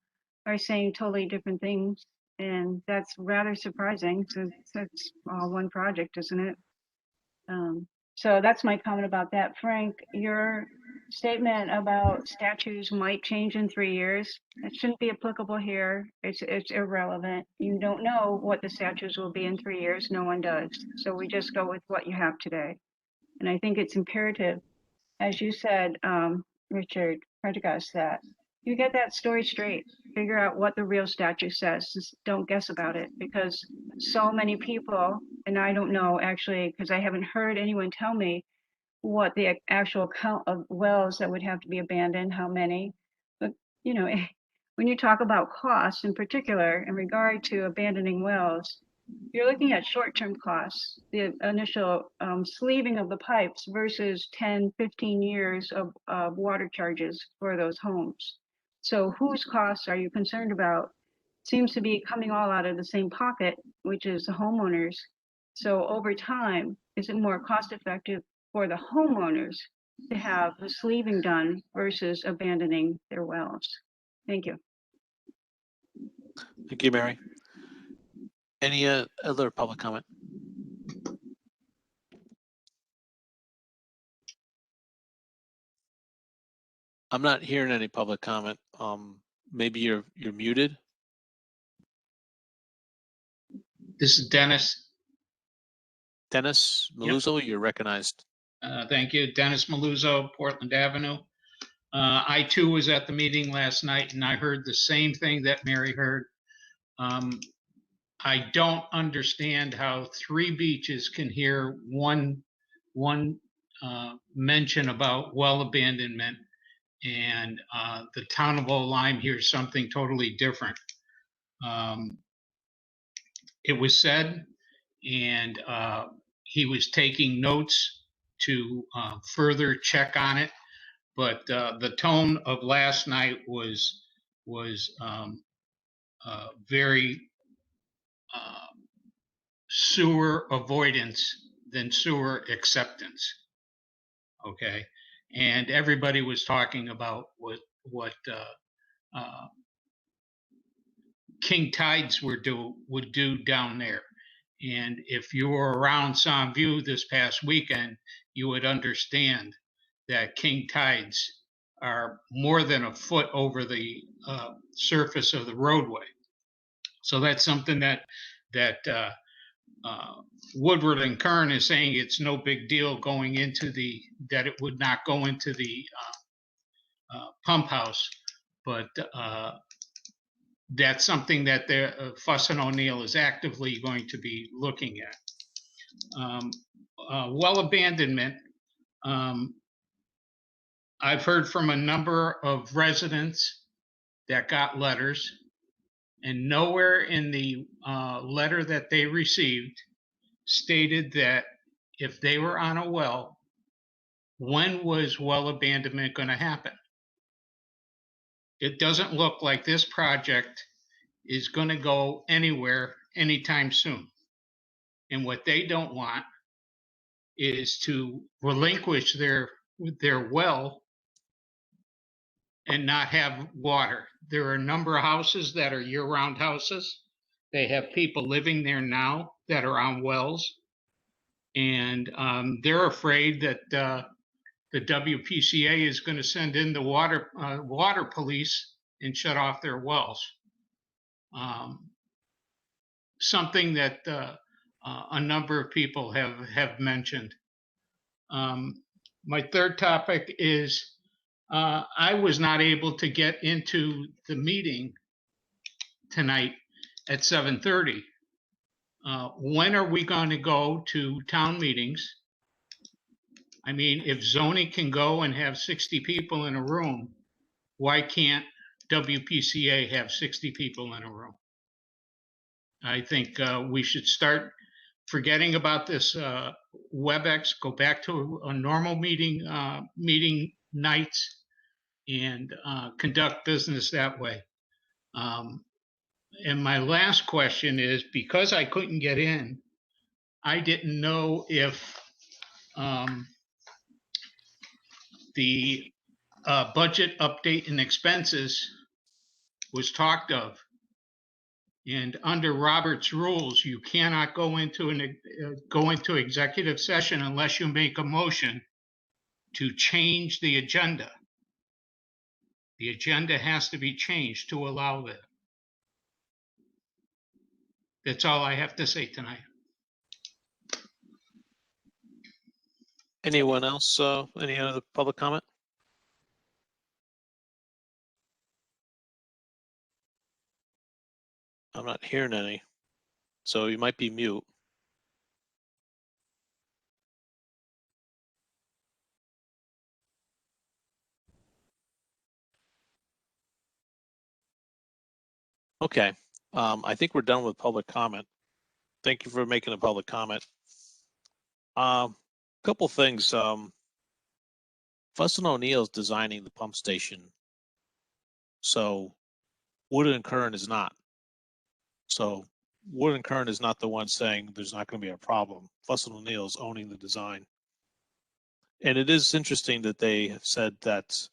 are saying totally different things. And that's rather surprising since it's all one project, isn't it? So that's my comment about that. Frank, your statement about statues might change in 3 years. It shouldn't be applicable here. It's irrelevant. You don't know what the statues will be in 3 years. No one does. So we just go with what you have today. And I think it's imperative, as you said, Richard Prendergast, that you get that story straight. Figure out what the real statute says. Just don't guess about it, because so many people, and I don't know actually, because I haven't heard anyone tell me what the actual count of wells that would have to be abandoned, how many. But, you know, when you talk about costs in particular in regard to abandoning wells, you're looking at short-term costs, the initial sleeving of the pipes versus 10, 15 years of water charges for those homes. So whose costs are you concerned about? Seems to be coming all out of the same pocket, which is the homeowners. So over time, is it more cost effective for the homeowners to have the sleeving done versus abandoning their wells? Thank you. Thank you, Mary. Any other public comment? I'm not hearing any public comment. Maybe you're muted. This is Dennis. Dennis Maluzzo, you're recognized. Thank you. Dennis Maluzzo, Portland Avenue. I too was at the meeting last night and I heard the same thing that Mary heard. I don't understand how 3 beaches can hear one mention about well abandonment, and the town of Old Lyme hears something totally different. It was said, and he was taking notes to further check on it, but the tone of last night was very sewer avoidance than sewer acceptance. Okay, and everybody was talking about what king tides would do down there. And if you were around Soundview this past weekend, you would understand that king tides are more than a foot over the surface of the roadway. So that's something that Woodward and Kern is saying it's no big deal going into that it would not go into the pump house, but that's something that Fuss and O'Neill is actively going to be looking at. Well abandonment, I've heard from a number of residents that got letters, and nowhere in the letter that they received stated that if they were on a well, when was well abandonment going to happen? It doesn't look like this project is going to go anywhere anytime soon. And what they don't want is to relinquish their well and not have water. There are a number of houses that are year-round houses. They have people living there now that are on wells. And they're afraid that the WPCA is going to send in the water police and shut off their wells. Something that a number of people have mentioned. My third topic is I was not able to get into the meeting tonight at 7:30. When are we going to go to town meetings? I mean, if zoning can go and have 60 people in a room, why can't WPCA have 60 people in a room? I think we should start forgetting about this WebEx, go back to a normal meeting nights and conduct business that way. And my last question is, because I couldn't get in, I didn't know if the budget update and expenses was talked of. And under Robert's rules, you cannot go into executive session unless you make a motion to change the agenda. The agenda has to be changed to allow that. That's all I have to say tonight. Anyone else? Any other public comment? I'm not hearing any, so you might be mute. Okay, I think we're done with public comment. Thank you for making a public comment. Couple things. Fuss and O'Neill's designing the pump station, so Wood and Kern is not. So Wood and Kern is not the one saying there's not going to be a problem. Fuss and O'Neill's owning the design. And it is interesting that they have said that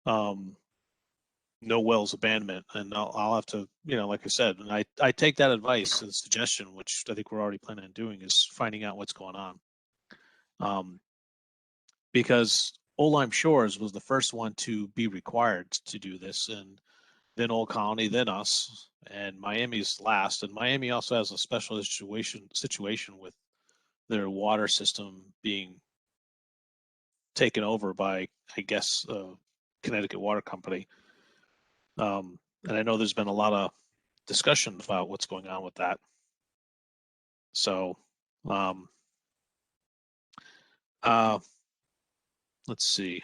no wells abandonment, and I'll have to, like I said, and I take that advice and suggestion, which I think we're already planning on doing, is finding out what's going on. Because Old Lyme Shores was the first one to be required to do this, and then Old Colony, then us, and Miami's last. And Miami also has a special situation with their water system being taken over by, I guess, Connecticut Water Company. And I know there's been a lot of discussion about what's going on with that. So, let's see.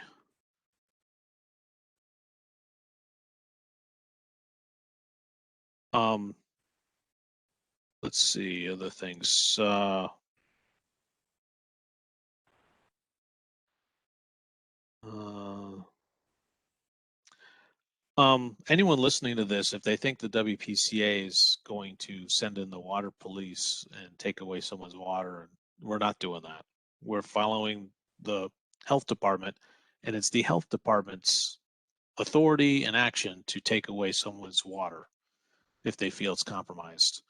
Let's see other things. Anyone listening to this, if they think the WPCA is going to send in the water police and take away someone's water, we're not doing that. We're following the health department, and it's the health department's authority and action to take away someone's water if they feel it's compromised.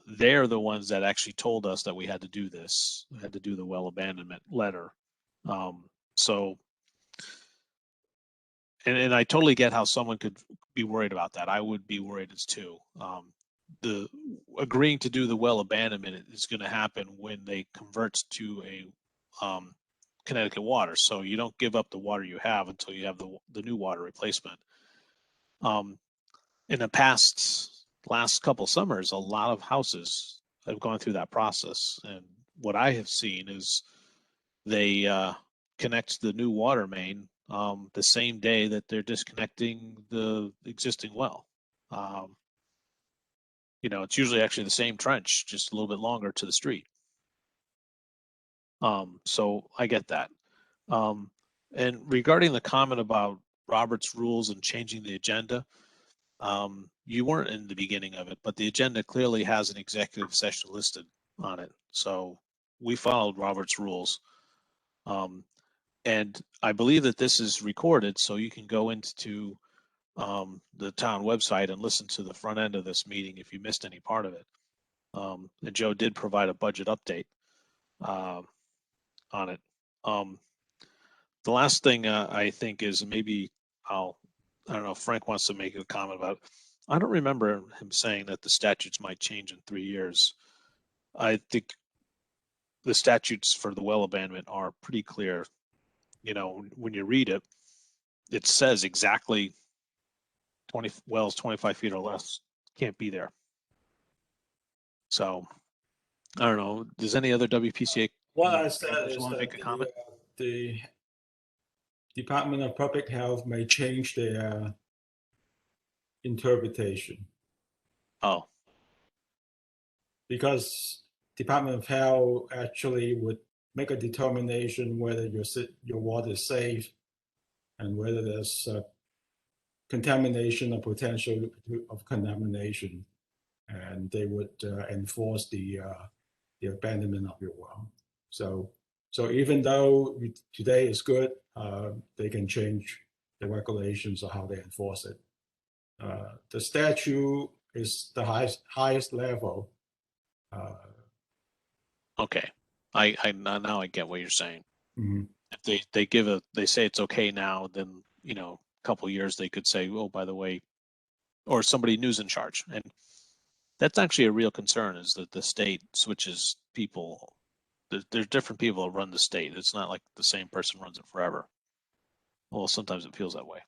They're the ones that actually told us that we had to do this, we had to do the well abandonment letter. And I totally get how someone could be worried about that. I would be worried as too. The agreeing to do the well abandonment is going to happen when they convert to a Connecticut water. So you don't give up the water you have until you have the new water replacement. In the last couple summers, a lot of houses have gone through that process. And what I have seen is they connect the new water main the same day that they're disconnecting the existing well. It's usually actually the same trench, just a little bit longer to the street. So I get that. And regarding the comment about Robert's rules and changing the agenda, you weren't in the beginning of it, but the agenda clearly has an executive session listed on it. So we followed Robert's rules. And I believe that this is recorded, so you can go into the town website and listen to the front end of this meeting if you missed any part of it. And Joe did provide a budget update on it. The last thing I think is maybe I don't know if Frank wants to make a comment about it. I don't remember him saying that the statutes might change in 3 years. I think the statutes for the well abandonment are pretty clear. You know, when you read it, it says exactly 20 wells 25 feet or less can't be there. So I don't know. Does any other WPCA What I said members is want to that make a comment? the Department of Public Health may change their interpretation, Oh, because Department of Health actually would make a determination whether your water is safe and whether there's contamination or potential of contamination, and they would enforce the abandonment of your well. So even though today is good, they can change the regulations of how they enforce it. The statute is the highest level. okay. I now I get what you're saying. Mhm. If they say it's okay now, then you know, a couple of years they could say, oh, by the way, or somebody new's in charge, and that's actually a real concern. Is that the state switches people? There's different people that run the state. It's not like the same person runs it forever. Well, sometimes it feels that way.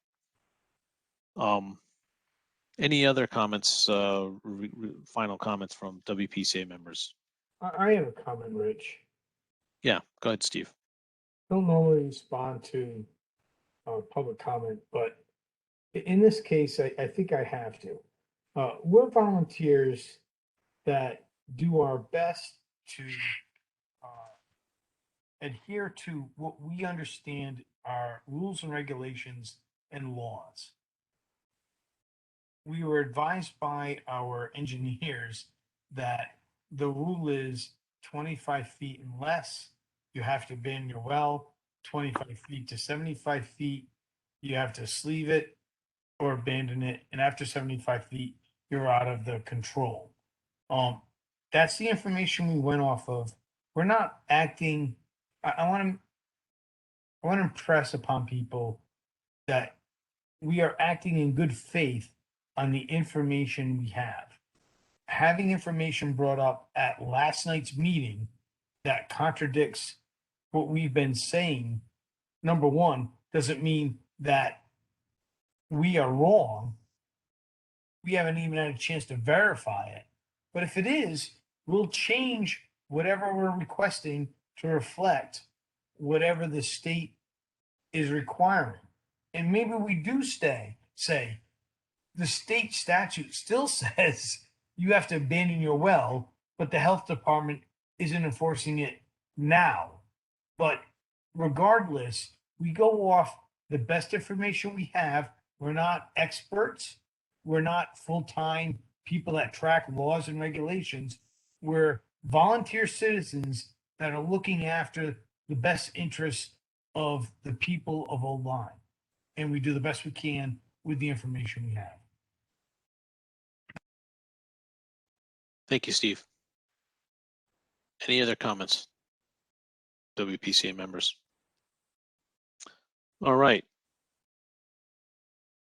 Any other comments? Final comments from WPCA members? I have a comment, Rich. Yeah, go ahead, Steve. I don't normally respond to public comment, but in this case, I think I have to. We're volunteers that do our best to adhere to what we understand are rules and regulations and laws. We were advised by our engineers that the rule is 25 feet and less, you have to abandon your well. 25 feet to 75 feet, you have to sleeve it or abandon it. And after 75 feet, you're out of the control. That's the information we went off of. We're not acting. I want to impress upon people that we are acting in good faith on the information we have. Having information brought up at last night's meeting that contradicts what we've been saying, number one, doesn't mean that we are wrong. We haven't even had a chance to verify it. But if it is, we'll change whatever we're requesting to reflect whatever the state is requiring. And maybe we do say the state statute still says you have to abandon your well, but the health department isn't enforcing it now. But regardless, we go off the best information we have. We're not experts. We're not full-time people that track laws and regulations. We're volunteer citizens that are looking after the best interests of the people of Old Lyme. And we do the best we can with the information we have. Thank you, Steve. Any other comments? WPCA members? All right.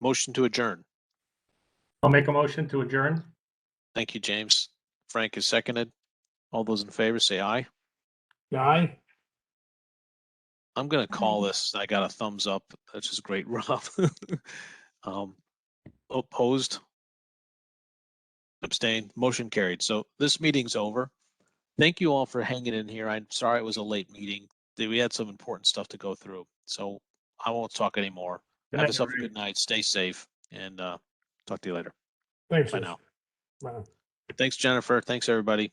Motion to adjourn. I'll make a motion to adjourn. Thank you, James. Frank is seconded. All those in favor say aye. Aye. I'm going to call this. I got a thumbs up. That's just great, Rob. Opposed? Abstained? Motion carried. So this meeting's over. Thank you all for hanging in here. I'm sorry it was a late meeting. We had some important stuff to go through. So I won't talk anymore. Good Have night, yourself a everybody. good night. Stay safe. And talk to you later. Thanks. Bye Rich. now. Bye. Thanks, Jennifer. Thanks, everybody.